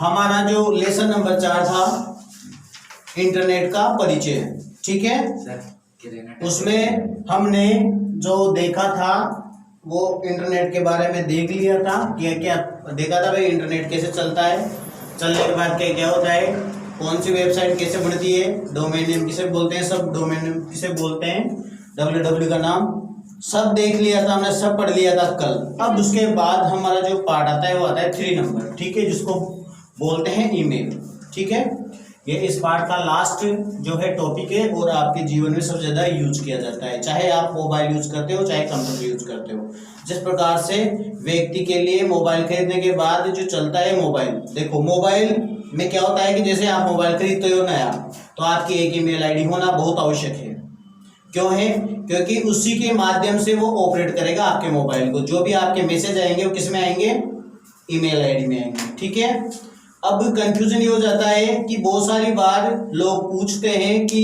हमारा जो lesson number 4 था इंटरनेट का परिचय, ठीक है। उसमें हमने जो देखा था वो इंटरनेट के बारे में देख लिया था। क्या क्या देखा था भाई, इंटरनेट कैसे चलता है, चलने के बाद क्या क्या होता है, कौन सी वेबसाइट कैसे बनती है, डोमेन नेम किसे बोलते हैं, सब डोमेन नेम किसे बोलते हैं, www का नाम सब देख लिया था हमने, सब पढ़ लिया था कल। अब उसके बाद हमारा जो पार्ट आता है वो आता है 3 नंबर, ठीक है, जिसको बोलते हैं ईमेल, ठीक है। ये इस पार्ट का लास्ट जो है टॉपिक है और आपके जीवन में सबसे ज्यादा यूज किया जाता है, चाहे आप मोबाइल यूज करते हो चाहे कंप्यूटर यूज करते हो। जिस प्रकार से व्यक्ति के लिए मोबाइल खरीदने के बाद जो चलता है मोबाइल, देखो मोबाइल में क्या होता है कि जैसे आप मोबाइल खरीदते हो नया, तो आपकी एक ईमेल आईडी होना बहुत आवश्यक है। क्यों है? क्योंकि उसी के माध्यम से वो ऑपरेट करेगा आपके मोबाइल को। जो भी आपके मैसेज आएंगे वो किस में आएंगे? ईमेल आईडी में आएंगे, ठीक है। अब कंफ्यूजन ये हो जाता है कि बहुत सारी बार लोग पूछते हैं कि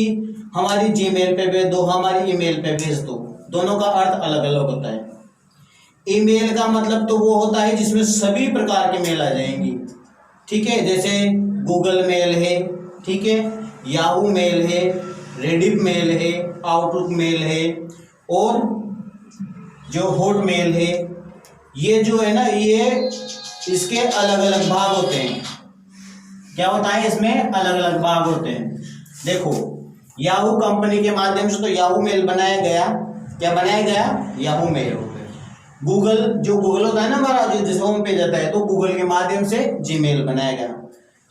हमारी जीमेल पे भेज दो, हमारी ईमेल पे भेज दो। दोनों का अर्थ अलग अलग होता है। ईमेल का मतलब तो वो होता है जिसमें सभी प्रकार के मेल आ जाएंगी, ठीक है, जैसे गूगल मेल है, ठीक है, याहू मेल है, रेडिफ मेल है, आउटलुक मेल है और जो हॉट मेल है। ये जो है ना, ये इसके अलग अलग भाग होते हैं। क्या होता है इसमें? अलग अलग भाग होते हैं। देखो याहू कंपनी के माध्यम से तो याहू मेल बनाया गया। क्या बनाया गया? Yahoo mail. गूगल, जो गूगल होता है ना हमारा, जो जिस होम पेज आता है, तो गूगल के माध्यम से जीमेल बनाया गया।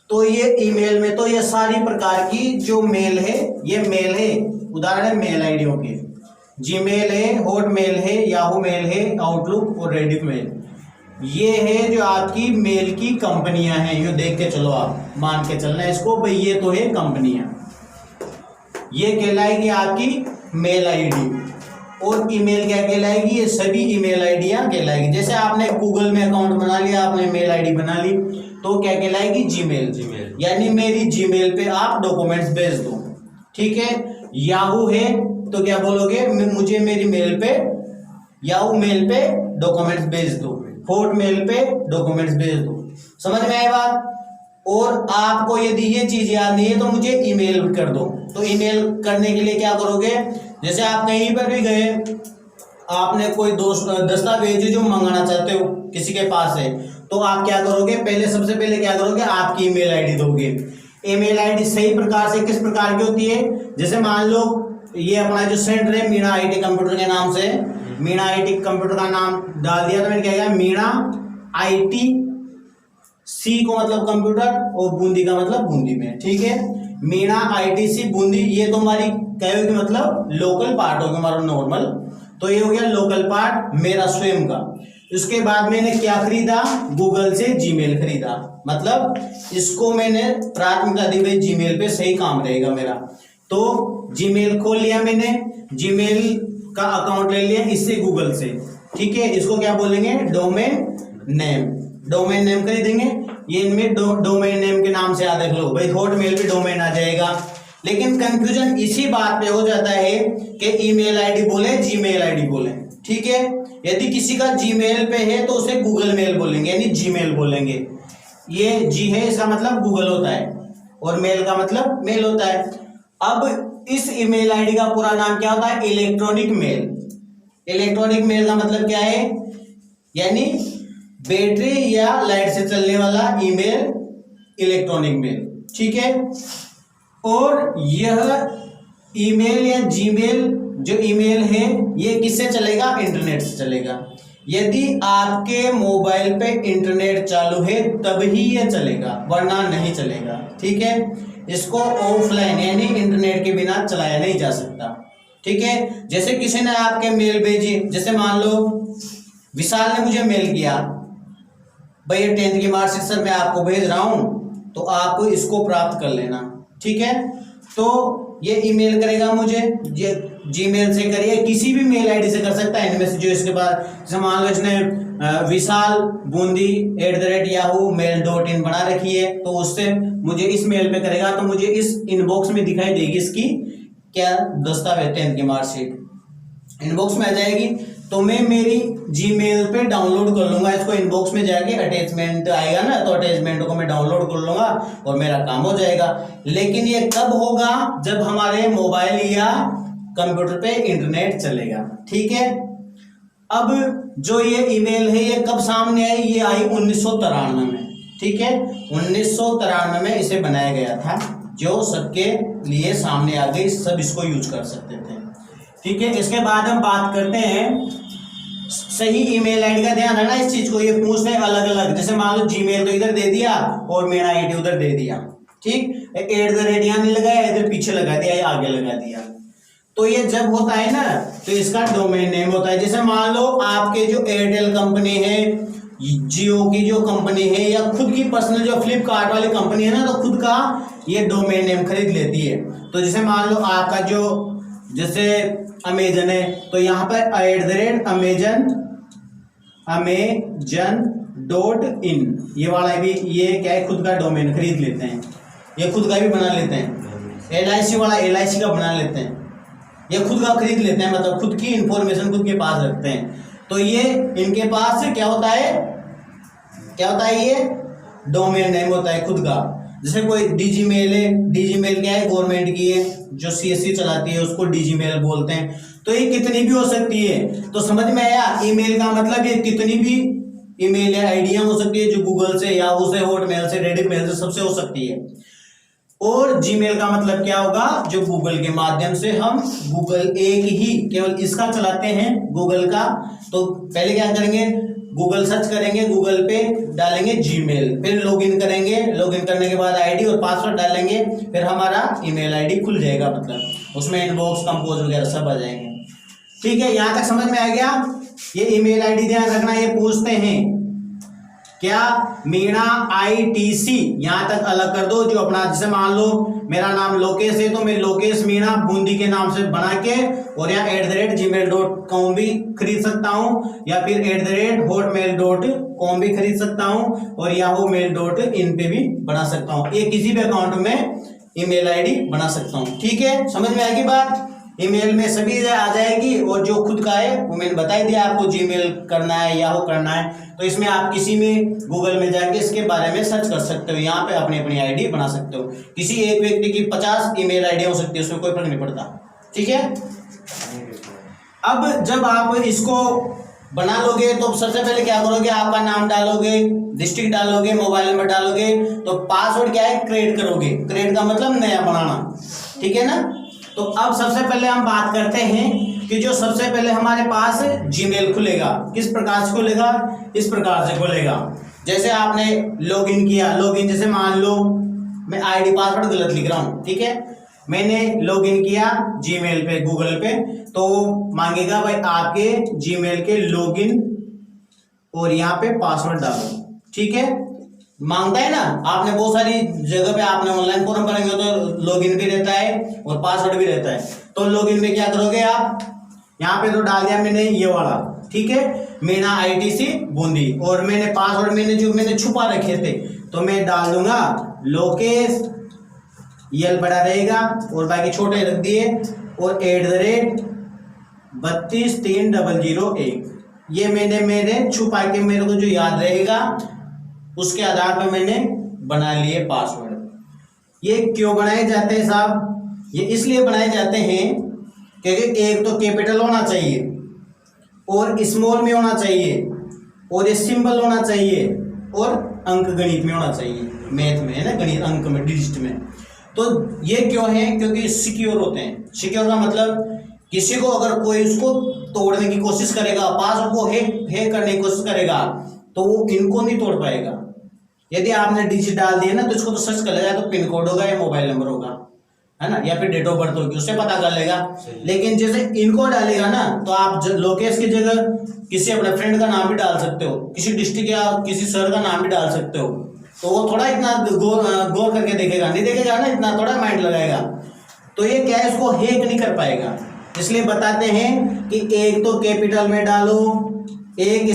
तो ये ईमेल में तो ये सारी प्रकार की जो मेल है, ये मेल है, उदाहरण है मेल आईडियों के। जीमेल है, हॉट मेल है, याहू मेल है, आउटलुक और रेडिफ मेल। ये है जो आपकी मेल की कंपनियां हैं। ये देख के चलो, आप मान के चलना इसको भाई, ये तो है कंपनियां। ये कहलाएगी आपकी मेल आईडी। और ईमेल क्या कहलाएगी? ये सभी ईमेल आईडियां कहलाएगी। जैसे आपने गूगल में अकाउंट बना लिया, आपने मेल आईडी बना ली, तो क्या कहलाएगी? जीमेल। यानी मेरी जीमेल पे आप डॉक्यूमेंट्स भेज दो, ठीक है। याहू है तो क्या बोलोगे? मुझे मेरी मेल पे, याहू मेल पे डॉक्यूमेंट्स भेज दो, हॉट मेल पे डॉक्यूमेंट्स भेज दो। समझ में आई बात? और आपको यदि ये चीज याद नहीं है तो मुझे ईमेल कर दो। तो ईमेल करने के लिए क्या करोगे? जैसे आप कहीं पर भी गए, आपने कोई दस्तावेज जो मंगाना चाहते हो किसी के पास है, तो आप क्या करोगे? पहले सबसे पहले क्या करोगे? आपकी ईमेल आईडी दोगे। ईमेल आईडी सही प्रकार से किस प्रकार की होती है? जैसे मान लो ये अपना जो सेंटर है मीणा आईटी कंप्यूटर के नाम से, मीणा आईटी कंप्यूटर का नाम डाल दिया, तो मैंने क्या किया? मीणा आईटी, सी को मतलब कंप्यूटर और बूंदी का मतलब बूंदी में, ठीक है। मीणा आईटीसी बूंदी, ये तो हमारी कहोगे मतलब लोकल पार्ट होगा हमारा नॉर्मल। तो ये हो गया लोकल पार्ट मेरा स्वयं का। उसके बाद मैंने क्या खरीदा? गूगल से जीमेल खरीदा। मतलब इसको मैंने प्राथमिकता दी, भाई जीमेल पे सही काम रहेगा मेरा। तो जीमेल खोल लिया मैंने, जीमेल का अकाउंट ले लिया इससे गूगल से, ठीक है। इसको क्या बोलेंगे? Domain name. डोमेन नेम खरीदेंगे। ये इनमें डोमेन नेम के नाम से याद रख लो भाई, हॉटमेल पे डोमेन आ जाएगा। लेकिन कंफ्यूजन इसी बात पे हो जाता है कि ईमेल आईडी बोले, जीमेल आईडी बोले, ठीक है। यदि किसी का जीमेल पे है तो उसे गूगल मेल बोलेंगे, यानी जीमेल बोलेंगे। ये जी है, इसका मतलब गूगल होता है, और मेल का मतलब मेल होता है। अब इस ईमेल आईडी का पूरा नाम क्या होता है? Electronic mail. इलेक्ट्रॉनिक मेल का मतलब क्या है? यानी बैटरी या लाइट से चलने वाला ईमेल, इलेक्ट्रॉनिक मेल, ठीक है। और यह ईमेल या जीमेल जो ईमेल है ये किससे चलेगा? इंटरनेट से चलेगा। यदि आपके मोबाइल पे इंटरनेट चालू है तब ही यह चलेगा, वरना नहीं चलेगा, ठीक है। इसको ऑफलाइन यानी इंटरनेट के बिना चलाया नहीं जा सकता, ठीक है। जैसे किसी ने आपके मेल भेजी, जैसे मान लो विशाल ने मुझे मेल किया, भाई ये 10th की मार्कशीट सर मैं आपको भेज रहा हूं, तो आप इसको प्राप्त कर लेना, ठीक है। तो ये ईमेल करेगा मुझे, ये जीमेल से करिए, किसी भी मेल आईडी से कर सकता है इनमें से जो इसके बाद, जैसे मान लो इसने विशाल बूंदी @yahoo.mail.in बना रखी है, तो उससे मुझे इस मेल पे करेगा तो मुझे इस इनबॉक्स में दिखाई देगी इसकी क्या? दस्तावेज 10th की मार्कशीट इनबॉक्स में आ जाएगी। तो मैं मेरी जीमेल पे डाउनलोड कर लूंगा इसको, इनबॉक्स में जाके अटैचमेंट आएगा ना, तो अटैचमेंट को मैं डाउनलोड कर लूंगा और मेरा काम हो जाएगा। लेकिन ये कब होगा? जब हमारे मोबाइल या कंप्यूटर पे इंटरनेट चलेगा। ठीक है। अब जो ये ईमेल है ये कब सामने आई? ये आई 1993 में। ठीक है, 1993 में इसे बनाया गया था, जो सबके लिए सामने आ गई, सब इसको यूज कर सकते थे। ठीक है, इसके बाद हम बात करते हैं सही ईमेल आईडी का। ध्यान रखना इस चीज को, ये पूछते हैं अलग अलग। जैसे मान लो जीमेल तो इधर दे दिया और मेरा आईडी उधर दे दिया। ठीक, @ यहाँ नहीं लगाया, इधर पीछे लगा दिया या आगे लगा दिया। तो ये जब होता है ना, तो इसका डोमेन नेम होता है। जैसे मान लो आपके जो एयरटेल कंपनी है, जियो की जो कंपनी है, या खुद की पर्सनल जो फ्लिपकार्ट वाली कंपनी है ना, तो खुद का ये डोमेन नेम खरीद लेती है। तो जैसे मान लो आपका जो जैसे अमेजन है, तो यहाँ पर amazon.in ये वाला भी, ये क्या है, खुद का डोमेन खरीद लेते हैं। ये खुद का भी बना लेते हैं। LIC वाला LIC का बना लेते हैं, ये खुद का खरीद लेते हैं, मतलब खुद की इंफॉर्मेशन खुद के पास रखते हैं। तो ये इनके पास क्या होता है, ये डोमेन नेम होता है खुद का। जैसे कोई डीजीमेल है, डीजीमेल क्या है, गवर्नमेंट की है, जो CSC चलाती है उसको डीजीमेल बोलते हैं। तो ये कितनी भी हो सकती है। तो समझ में आया, ईमेल का मतलब ये कितनी भी ईमेल या आईडियां हो सकती है, जो गूगल से, याहू से, हॉटमेल से, रेडिट मेल से, सबसे हो सकती है। और जीमेल का मतलब क्या होगा, जो गूगल के माध्यम से हम गूगल एक ही केवल इसका चलाते हैं, गूगल का। तो पहले क्या करेंगे, गूगल सर्च करेंगे, गूगल पे डालेंगे जीमेल, फिर लॉगिन करेंगे, लॉगिन करने के बाद आईडी और पासवर्ड डालेंगे, फिर हमारा ईमेल आईडी खुल जाएगा, मतलब उसमें इनबॉक्स, कंपोज वगैरह सब आ जाएंगे। ठीक है, यहां तक समझ में आ गया। ये ईमेल आईडी ध्यान रखना, ये पूछते हैं क्या, मीणा ITC, यहां तक अलग कर दो। जो अपना, जैसे मान लो मेरा नाम लोकेश है, तो मैं लोकेश मीणा बूंदी के नाम से बना के, और यहाँ @gmail.com भी खरीद सकता हूँ, या फिर @hotmail.com भी खरीद सकता हूँ, और yahoo.mail.in पे भी बना सकता हूँ। ये किसी भी अकाउंट में ईमेल आईडी बना सकता हूँ। ठीक है, समझ में आएगी बात। ईमेल में सभी आ जाएगी, और जो खुद का है वो मैंने बता दिया आपको, जीमेल करना है, याहू करना है, तो इसमें आप किसी में गूगल में जाके इसके बारे में सर्च कर सकते हो। यहाँ पे अपनी अपनी आईडी बना सकते हो। किसी एक व्यक्ति की 50 ईमेल आईडी हो सकती है, उसमें कोई फर्क नहीं पड़ता। ठीक है, अब जब आप इसको बना लोगे तो सबसे पहले क्या करोगे, आपका नाम डालोगे, डिस्ट्रिक्ट डालोगे, मोबाइल नंबर डालोगे, तो पासवर्ड क्या है, क्रिएट करोगे। क्रिएट का मतलब नया बनाना। ठीक है ना। तो अब सबसे पहले हम बात करते हैं कि जो सबसे पहले हमारे पास जीमेल खुलेगा, किस प्रकार से खुलेगा, इस प्रकार से खुलेगा। जैसे आपने लॉगिन किया, लॉगिन जैसे मान लो मैं आईडी पासवर्ड गलत लिख रहा हूँ। ठीक है, मैंने लॉगिन किया जीमेल पे, गूगल पे, तो मांगेगा भाई आपके जीमेल के लॉगिन और यहाँ पे पासवर्ड डालो। ठीक है, मांगता है ना। आपने बहुत सारी जगह पे आपने ऑनलाइन फॉर्म भरेंगे तो लॉगिन भी रहता है और पासवर्ड भी रहता है। तो लॉगिन में क्या करोगे आप, यहाँ पे तो डाल दिया मैंने ये वाला। ठीक है, मीणा ITC बूंदी, और मैंने पासवर्ड मैंने छुपा रखे थे, तो मैं डाल दूंगा लोकेश, यल बड़ा रहेगा और बाकी छोटे रख दिए, और @32001 ये मैंने मेरे छुपा के, मेरे को जो याद रहेगा उसके आधार पर मैंने बना लिए पासवर्ड। ये क्यों बनाए जाते हैं साहब, ये इसलिए बनाए जाते हैं क्योंकि एक तो कैपिटल होना चाहिए, और स्मॉल में होना चाहिए, और ये सिंबल होना चाहिए, और अंक गणित में होना चाहिए, मैथ में है ना, गणित अंक में, डिजिट में। तो ये क्यों है, क्योंकि सिक्योर होते हैं। सिक्योर का मतलब किसी को अगर कोई उसको तोड़ने की कोशिश करेगा, पासवर्ड को हैक करने की कोशिश करेगा, तो वो इनको नहीं तोड़ पाएगा। यदि आपने डिजिट डाल दिया ना, तो इसको तो सर्च कर लेगा, तो पिन कोड होगा या मोबाइल नंबर होगा, है ना, या फिर डेट ऑफ बर्थ होगी, उससे पता कर लेगा। लेकिन जैसे इनको डालेगा ना, तो आप लोकेश की जगह किसी अपने फ्रेंड का नाम भी डाल सकते हो, किसी डिस्ट्रिक्ट या किसी शहर का नाम भी डाल सकते हो, तो वो थोड़ा इतना गौर करके देखेगा, नहीं देखेगा ना, इतना थोड़ा माइंड लगाएगा। तो ये क्या है, इसको हैक नहीं कर पाएगा। इसलिए बताते हैं कि एक तो कैपिटल में डालो, एक